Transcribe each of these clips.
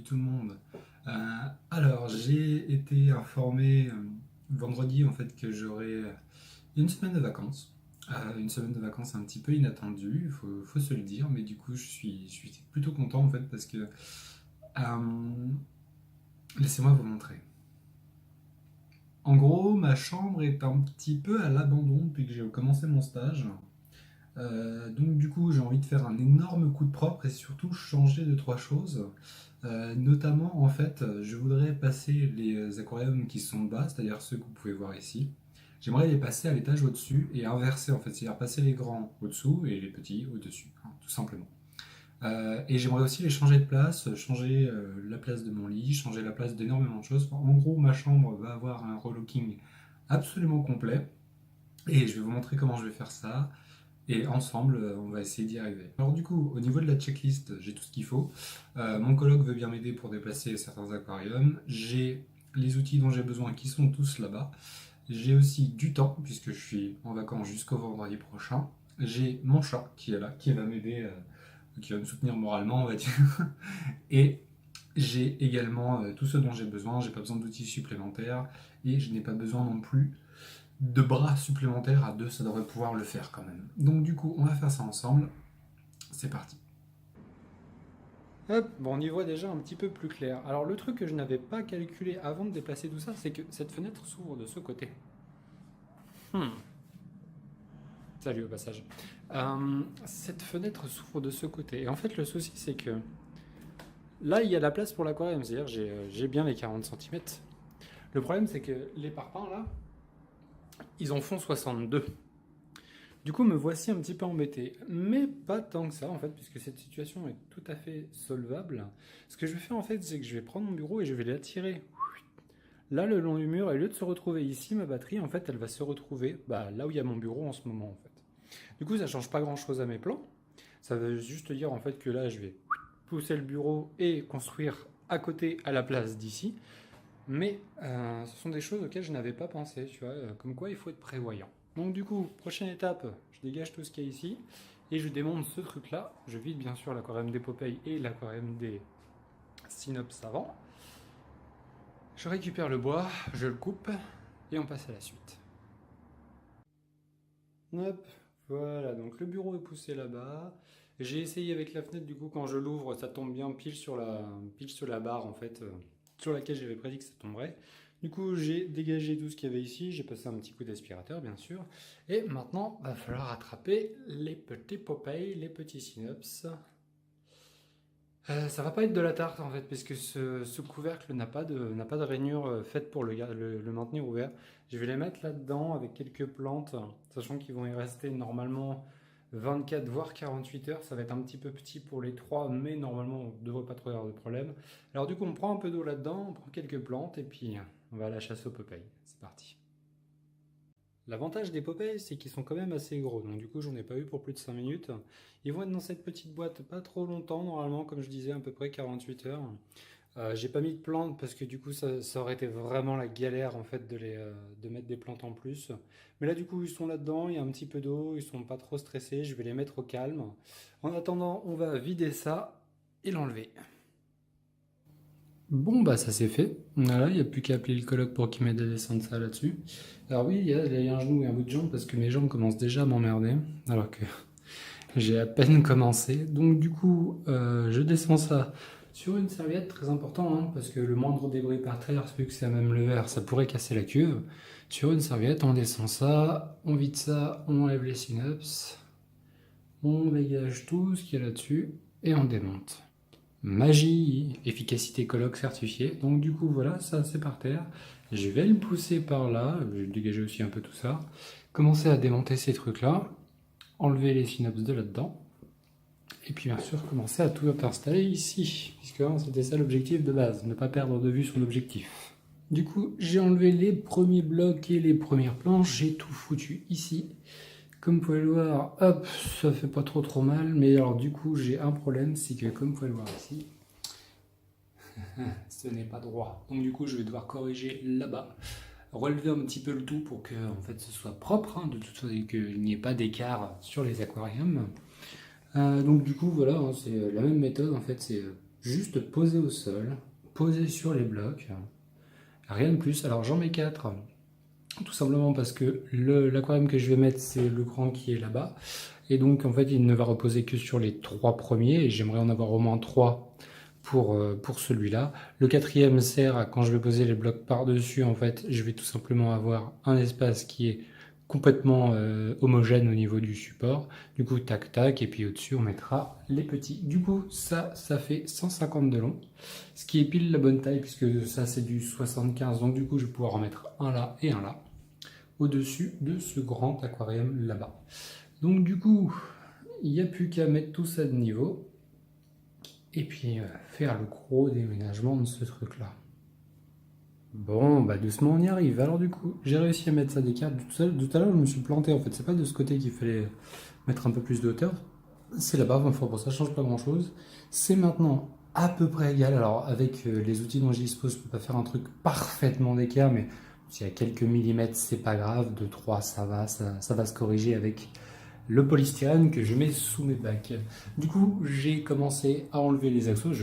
salut tout le monde. Alors, j'ai été informé vendredi en fait que j'aurais une semaine de vacances. Une semaine de vacances un petit peu inattendue, faut se le dire, mais du coup je suis plutôt content en fait parce que laissez-moi vous montrer. En gros, ma chambre est un petit peu à l'abandon depuis que j'ai commencé mon stage. Donc du coup, j'ai envie de faire un énorme coup de propre et surtout changer deux trois choses. Notamment, en fait, je voudrais passer les aquariums qui sont bas, c'est-à-dire ceux que vous pouvez voir ici. J'aimerais les passer à l'étage au-dessus et inverser en fait, c'est-à-dire passer les grands au-dessous et les petits au-dessus, hein, tout simplement. Et j'aimerais aussi les changer de place, changer la place de mon lit, changer la place d'énormément de choses. En gros, ma chambre va avoir un relooking absolument complet et je vais vous montrer comment je vais faire ça. Et ensemble, on va essayer d'y arriver. Alors du coup, au niveau de la checklist, j'ai tout ce qu'il faut. Mon coloc veut bien m'aider pour déplacer certains aquariums. J'ai les outils dont j'ai besoin qui sont tous là-bas. J'ai aussi du temps, puisque je suis en vacances jusqu'au vendredi prochain. J'ai mon chat qui est là, qui va m'aider, qui va me soutenir moralement, on va dire. Et j'ai également tout ce dont j'ai besoin. J'ai pas besoin d'outils supplémentaires et je n'ai pas besoin non plus de bras supplémentaires. À deux, ça devrait pouvoir le faire quand même. Donc du coup, on va faire ça ensemble. C'est parti. Hop, bon, on y voit déjà un petit peu plus clair. Alors le truc que je n'avais pas calculé avant de déplacer tout ça, c'est que cette fenêtre s'ouvre de ce côté. Hmm. Salut au passage. Cette fenêtre s'ouvre de ce côté. Et en fait, le souci, c'est que là, il y a la place pour l'aquarium. C'est-à-dire, j'ai bien les 40 centimètres. Le problème, c'est que les parpaings, là, ils en font 62. Du coup, me voici un petit peu embêté. Mais pas tant que ça, en fait, puisque cette situation est tout à fait solvable. Ce que je vais faire, en fait, c'est que je vais prendre mon bureau et je vais l'attirer là, le long du mur. Et au lieu de se retrouver ici, ma batterie, en fait, elle va se retrouver là où il y a mon bureau en ce moment, en fait. Du coup, ça change pas grand-chose à mes plans. Ça veut juste dire, en fait, que là, je vais pousser le bureau et construire à côté, à la place d'ici. Mais ce sont des choses auxquelles je n'avais pas pensé, tu vois, comme quoi il faut être prévoyant. Donc du coup, prochaine étape, je dégage tout ce qu'il y a ici et je démonte ce truc-là. Je vide bien sûr l'aquarium des Popeye et l'aquarium des Synops avant. Je récupère le bois, je le coupe et on passe à la suite. Hop, voilà, donc le bureau est poussé là-bas. J'ai essayé avec la fenêtre, du coup, quand je l'ouvre, ça tombe bien pile sur la barre, en fait, sur laquelle j'avais prédit que ça tomberait. Du coup, j'ai dégagé tout ce qu'il y avait ici, j'ai passé un petit coup d'aspirateur, bien sûr. Et maintenant, va falloir attraper les petits Popeye, les petits Synops. Ça va pas être de la tarte en fait, parce que ce couvercle n'a pas de rainure faite pour le maintenir ouvert. Je vais les mettre là-dedans avec quelques plantes, sachant qu'ils vont y rester normalement 24 voire 48 heures. Ça va être un petit peu petit pour les trois, mais normalement on ne devrait pas trop avoir de problème. Alors du coup on prend un peu d'eau là-dedans, on prend quelques plantes et puis on va à la chasse aux Popeye. C'est parti. L'avantage des Popeyes, c'est qu'ils sont quand même assez gros, donc du coup j'en ai pas eu pour plus de 5 minutes. Ils vont être dans cette petite boîte pas trop longtemps, normalement, comme je disais, à peu près 48 heures. J'ai pas mis de plantes parce que du coup ça aurait été vraiment la galère en fait de mettre des plantes en plus. Mais là du coup ils sont là-dedans, il y a un petit peu d'eau, ils sont pas trop stressés, je vais les mettre au calme. En attendant, on va vider ça et l'enlever. Bon, bah ça c'est fait. Voilà, il n'y a plus qu'à appeler le coloc pour qu'il m'aide à descendre ça là-dessus. Alors oui, il y a un genou et un bout de jambe parce que mes jambes commencent déjà à m'emmerder, alors que j'ai à peine commencé. Donc du coup, je descends ça sur une serviette, très important, hein, parce que le moindre débris par terre, vu que c'est à même le verre, ça pourrait casser la cuve. Sur une serviette, on descend ça, on vide ça, on enlève les synapses, on dégage tout ce qu'il y a là-dessus et on démonte. Magie, efficacité colloque certifiée. Donc du coup voilà, ça c'est par terre. Je vais le pousser par là, je vais dégager aussi un peu tout ça. Commencer à démonter ces trucs là, enlever les synapses de là-dedans. Et puis bien sûr commencer à tout installer ici, puisque c'était ça l'objectif de base, ne pas perdre de vue son objectif. Du coup j'ai enlevé les premiers blocs et les premières planches, j'ai tout foutu ici. Comme vous pouvez le voir, hop, ça fait pas trop mal, mais alors du coup j'ai un problème, c'est que comme vous pouvez le voir ici, ce n'est pas droit. Donc du coup je vais devoir corriger là-bas, relever un petit peu le tout pour que en fait ce soit propre, hein, de toute façon qu'il n'y ait pas d'écart sur les aquariums. Donc du coup voilà, hein, c'est la même méthode en fait, c'est juste posé au sol, posé sur les blocs, rien de plus. Alors j'en mets 4, tout simplement parce que l'aquarium que je vais mettre, c'est le grand qui est là-bas. Et donc en fait, il ne va reposer que sur les 3 premiers, et j'aimerais en avoir au moins 3 pour celui-là. Le quatrième sert à quand je vais poser les blocs par-dessus, en fait, je vais tout simplement avoir un espace qui est complètement homogène au niveau du support. Du coup, tac tac, et puis au-dessus, on mettra les petits. Du coup, ça fait 150 de long, ce qui est pile la bonne taille, puisque ça c'est du 75, donc du coup, je vais pouvoir en mettre un là et un là, au-dessus de ce grand aquarium là-bas. Donc du coup, il n'y a plus qu'à mettre tout ça de niveau et puis faire le gros déménagement de ce truc-là. Bon, bah doucement on y arrive. Alors du coup, j'ai réussi à mettre ça d'écart. Tout à l'heure, je me suis planté en fait. C'est pas de ce côté qu'il fallait mettre un peu plus de hauteur. C'est là-bas, enfin pour ça, ça change pas grand-chose. C'est maintenant à peu près égal. Alors avec les outils dont j'y dispose, je peux pas faire un truc parfaitement d'écart, mais s'il y a quelques millimètres, c'est pas grave. 2, 3, ça va, ça va se corriger avec le polystyrène que je mets sous mes bacs. Du coup, j'ai commencé à enlever les axos.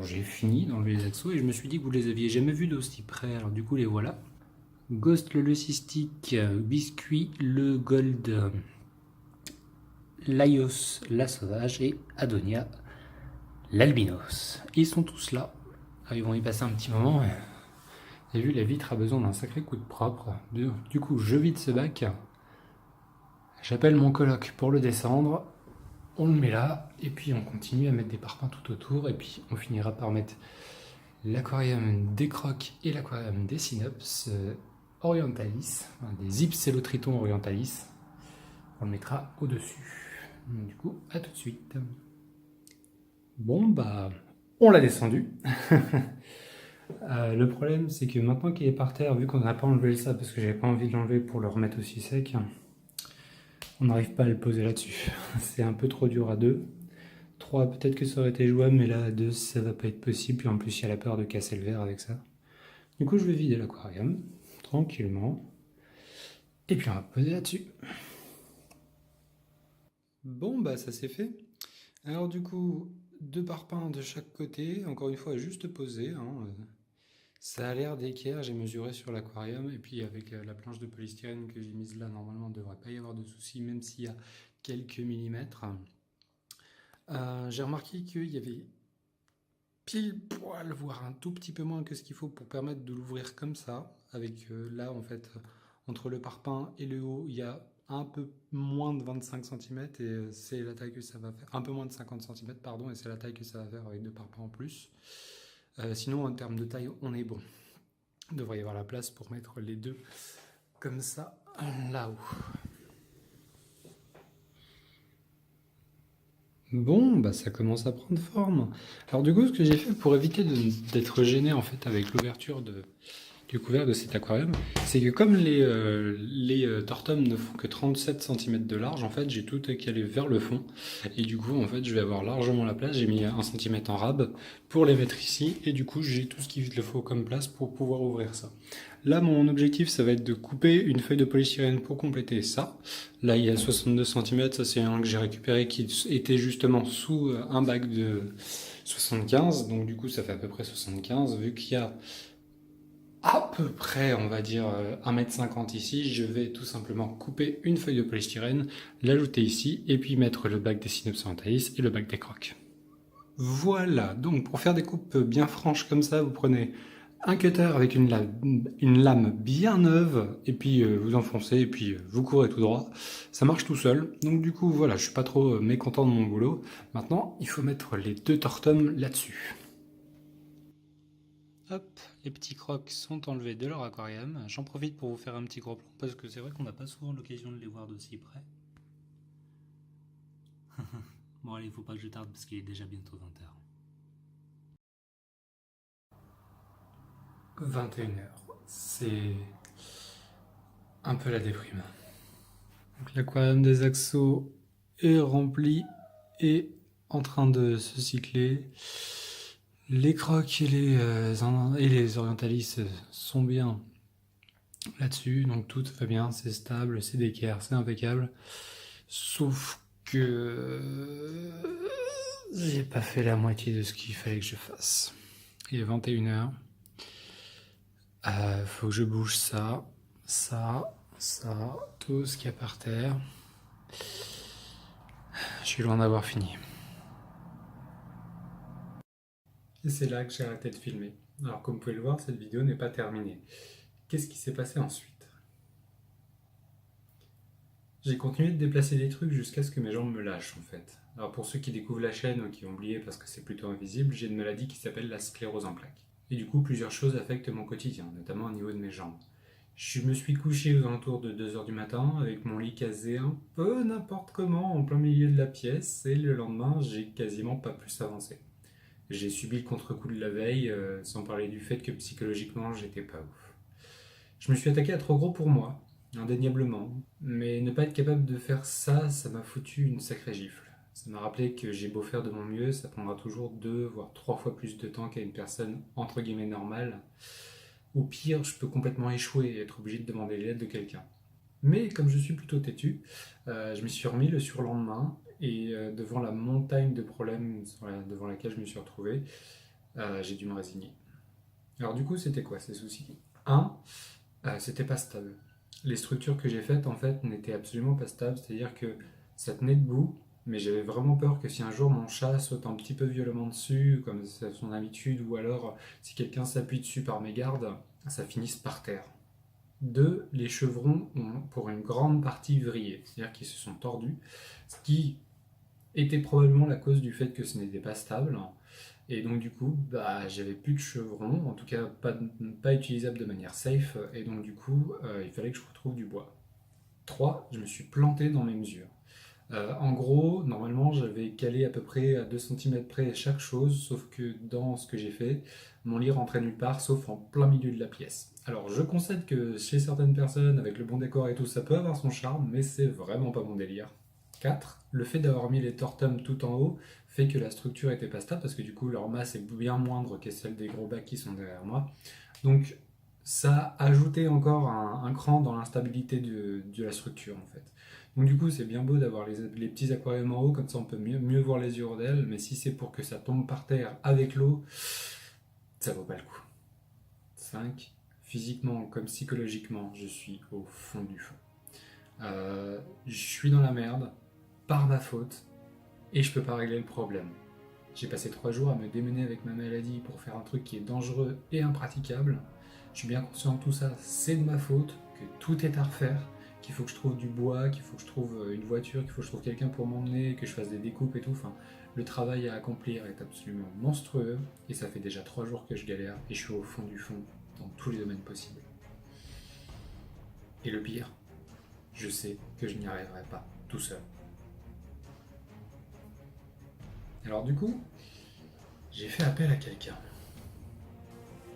J'ai fini d'enlever les axos et je me suis dit que vous les aviez jamais vus d'aussi près. Alors du coup, les voilà. Ghost le cystique, Biscuit le gold, Laios la sauvage et Adonia l'albinos. Ils sont tous là. Ah, ils vont y passer un petit moment. Vous avez vu, la vitre a besoin d'un sacré coup de propre. Du coup, je vide ce bac. J'appelle mon coloc pour le descendre. On le met là, et puis on continue à mettre des parpaings tout autour, et puis on finira par mettre l'aquarium des crocs et l'aquarium des synops orientalis, des ipsilotritons orientalis. On le mettra au-dessus. Du coup, à tout de suite. Bon, bah, on l'a descendu. Le problème, c'est que maintenant qu'il est par terre, vu qu'on n'a pas enlevé ça, parce que j'avais pas envie de l'enlever pour le remettre aussi sec, on n'arrive pas à le poser là-dessus. C'est un peu trop dur à deux. 3, peut-être que ça aurait été jouable, mais là, à 2, ça va pas être possible. Puis en plus, il y a la peur de casser le verre avec ça. Du coup, je vais vider l'aquarium, tranquillement. Et puis, on va poser là-dessus. Bon, bah, ça c'est fait. Alors, du coup, 2 parpaings de chaque côté. Encore une fois, juste posé, hein. Ça a l'air d'équerre, j'ai mesuré sur l'aquarium. Et puis, avec la planche de polystyrène que j'ai mise là, normalement, il ne devrait pas y avoir de soucis, même s'il y a quelques millimètres. J'ai remarqué qu'il y avait pile poil, voire un tout petit peu moins que ce qu'il faut pour permettre de l'ouvrir comme ça. Avec là, en fait, entre le parpaing et le haut, il y a un peu moins de 25 cm et c'est la taille que ça va faire. Un peu moins de 50 cm, pardon, et c'est la taille que ça va faire avec 2 parpaings en plus. Sinon, en termes de taille, on est bon. Il devrait y avoir la place pour mettre les deux comme ça, là-haut. Bon, bah ça commence à prendre forme. Alors du coup, ce que j'ai fait pour éviter d'être gêné en fait avec l'ouverture du couvercle de cet aquarium, c'est que comme les tortums ne font que 37 cm de large, en fait, j'ai tout calé vers le fond. Et du coup, en fait, je vais avoir largement la place. J'ai mis 1 cm en rab pour les mettre ici. Et du coup, j'ai tout ce qu'il faut comme place pour pouvoir ouvrir ça. Là, mon objectif, ça va être de couper une feuille de polystyrène pour compléter ça. Là, il y a 62 cm. Ça, c'est un que j'ai récupéré qui était justement sous un bac de 75. Donc, du coup, ça fait à peu près 75. Vu qu'il y a à peu près, on va dire, 1,50 m ici, je vais tout simplement couper une feuille de polystyrène, l'ajouter ici, et puis mettre le bac des Synops orientalis et le bac des crocs. Voilà, donc pour faire des coupes bien franches comme ça, vous prenez un cutter avec une lame bien neuve, et puis vous enfoncez, et puis vous courez tout droit. Ça marche tout seul, donc du coup, voilà, je suis pas trop mécontent de mon boulot. Maintenant, il faut mettre les 2 tortums là-dessus. Hop, les petits crocs sont enlevés de leur aquarium. J'en profite pour vous faire un petit gros plan parce que c'est vrai qu'on n'a pas souvent l'occasion de les voir d'aussi près. Bon allez, il faut pas que je tarde parce qu'il est déjà bientôt 20h. 21h, c'est un peu la déprime. Donc l'aquarium des Axos est rempli et en train de se cycler. Les crocs et les orientalis sont bien là-dessus, donc tout va bien, c'est stable, c'est d'équerre, c'est impeccable. Sauf que J'ai pas fait la moitié de ce qu'il fallait que je fasse. Il est 21h. Faut que je bouge ça, tout ce qu'il y a par terre. Je suis loin d'avoir fini. Et c'est là que j'ai arrêté de filmer. Alors comme vous pouvez le voir, cette vidéo n'est pas terminée. Qu'est-ce qui s'est passé ensuite? J'ai continué de déplacer des trucs jusqu'à ce que mes jambes me lâchent en fait. Alors pour ceux qui découvrent la chaîne ou qui ont oublié parce que c'est plutôt invisible, j'ai une maladie qui s'appelle la sclérose en plaques. Et du coup, plusieurs choses affectent mon quotidien, notamment au niveau de mes jambes. Je me suis couché aux alentours de 2 heures du matin avec mon lit casé un peu n'importe comment en plein milieu de la pièce et le lendemain, j'ai quasiment pas plus avancé. J'ai subi le contre-coup de la veille, sans parler du fait que psychologiquement, j'étais pas ouf. Je me suis attaqué à trop gros pour moi, indéniablement, mais ne pas être capable de faire ça, ça m'a foutu une sacrée gifle. Ça m'a rappelé que j'ai beau faire de mon mieux, ça prendra toujours 2 voire 3 fois plus de temps qu'à une personne entre guillemets normale. Ou pire, je peux complètement échouer et être obligé de demander l'aide de quelqu'un. Mais comme je suis plutôt têtu, je me suis remis le surlendemain et devant la montagne de problèmes devant laquelle je me suis retrouvé, j'ai dû me résigner. Alors du coup, c'était quoi ces soucis? Un, c'était pas stable. Les structures que j'ai faites en fait n'étaient absolument pas stables, c'est-à-dire que ça tenait debout, mais j'avais vraiment peur que si un jour mon chat saute un petit peu violemment dessus, comme c'est son habitude, ou alors si quelqu'un s'appuie dessus par mégarde, ça finisse par terre. Deux, les chevrons ont pour une grande partie vrillé, c'est-à-dire qu'ils se sont tordus, ce qui était probablement la cause du fait que ce n'était pas stable. Et donc du coup, j'avais plus de chevrons, en tout cas pas utilisable de manière safe, et donc du coup, il fallait que je retrouve du bois. 3, je me suis planté dans mes mesures. En gros, normalement, j'avais calé à peu près à 2 cm près chaque chose, sauf que dans ce que j'ai fait, mon lit rentrait nulle part, sauf en plein milieu de la pièce. Alors, je concède que chez certaines personnes, avec le bon décor et tout, ça peut avoir son charme, mais c'est vraiment pas mon délire. 4, le fait d'avoir mis les tortums tout en haut fait que la structure était pas stable, parce que du coup, leur masse est bien moindre que celle des gros bacs qui sont derrière moi. Donc, ça a ajouté encore un cran dans l'instabilité de la structure, en fait. Donc du coup, c'est bien beau d'avoir les petits aquariums en haut, comme ça on peut mieux voir les hirondelles, mais si c'est pour que ça tombe par terre avec l'eau, ça vaut pas le coup. 5. Physiquement comme psychologiquement, je suis au fond du fond. Je suis dans la merde, par ma faute, et je peux pas régler le problème. J'ai passé 3 jours à me démener avec ma maladie pour faire un truc qui est dangereux et impraticable. Je suis bien conscient que tout ça, c'est de ma faute, que tout est à refaire, qu'il faut que je trouve du bois, qu'il faut que je trouve une voiture, qu'il faut que je trouve quelqu'un pour m'emmener, que je fasse des découpes et tout. Enfin, le travail à accomplir est absolument monstrueux, et ça fait déjà 3 jours que je galère, et je suis au fond du fond dans tous les domaines possibles. Et le pire, je sais que je n'y arriverai pas tout seul. Alors du coup, j'ai fait appel à quelqu'un.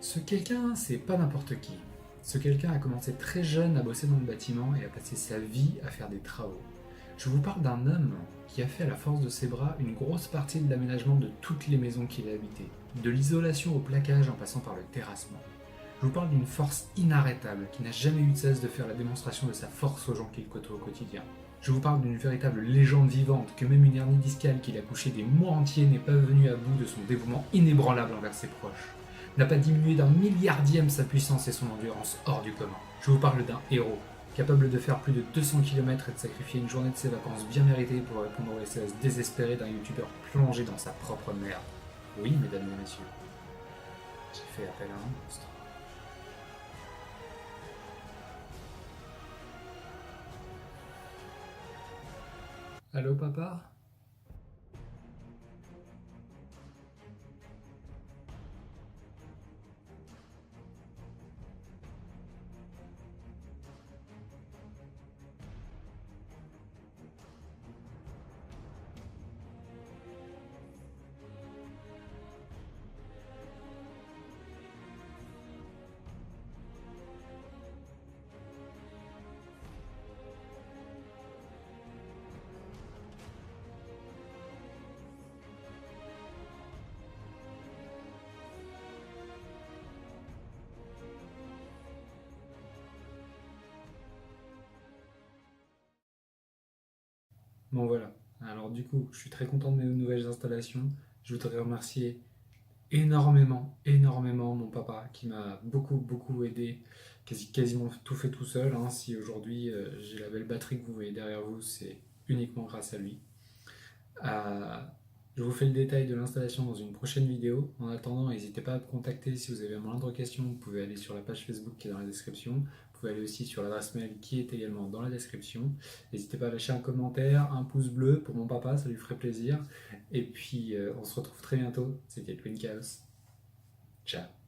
Ce quelqu'un, c'est pas n'importe qui. Ce quelqu'un a commencé très jeune à bosser dans le bâtiment et a passé sa vie à faire des travaux. Je vous parle d'un homme qui a fait à la force de ses bras une grosse partie de l'aménagement de toutes les maisons qu'il a habitées, de l'isolation au plaquage en passant par le terrassement. Je vous parle d'une force inarrêtable qui n'a jamais eu de cesse de faire la démonstration de sa force aux gens qu'il côtoie au quotidien. Je vous parle d'une véritable légende vivante que même une hernie discale qu'il a couché des mois entiers n'est pas venue à bout de son dévouement inébranlable envers ses proches, n'a pas diminué d'un milliardième sa puissance et son endurance hors du commun. Je vous parle d'un héros, capable de faire plus de 200 km et de sacrifier une journée de ses vacances bien méritées pour répondre aux SMS désespérés d'un youtubeur plongé dans sa propre merde. Oui, mesdames et messieurs, j'ai fait appel à un monstre. Allô, papa? Bon voilà, Alors du coup, je suis très content de mes nouvelles installations. Je voudrais remercier énormément, énormément mon papa qui m'a beaucoup, beaucoup aidé, quasiment tout fait tout seul, hein. Si aujourd'hui j'ai la belle batterie que vous voyez derrière vous, c'est uniquement grâce à lui. Euh, je vous fais le détail de l'installation dans une prochaine vidéo. En attendant, n'hésitez pas à me contacter si vous avez la moindre question. Vous pouvez aller sur la page Facebook qui est dans la description. Vous pouvez aller aussi sur l'adresse mail qui est également dans la description. N'hésitez pas à lâcher un commentaire, un pouce bleu pour mon papa, ça lui ferait plaisir. Et puis, on se retrouve très bientôt. C'était Twin Chaos. Ciao.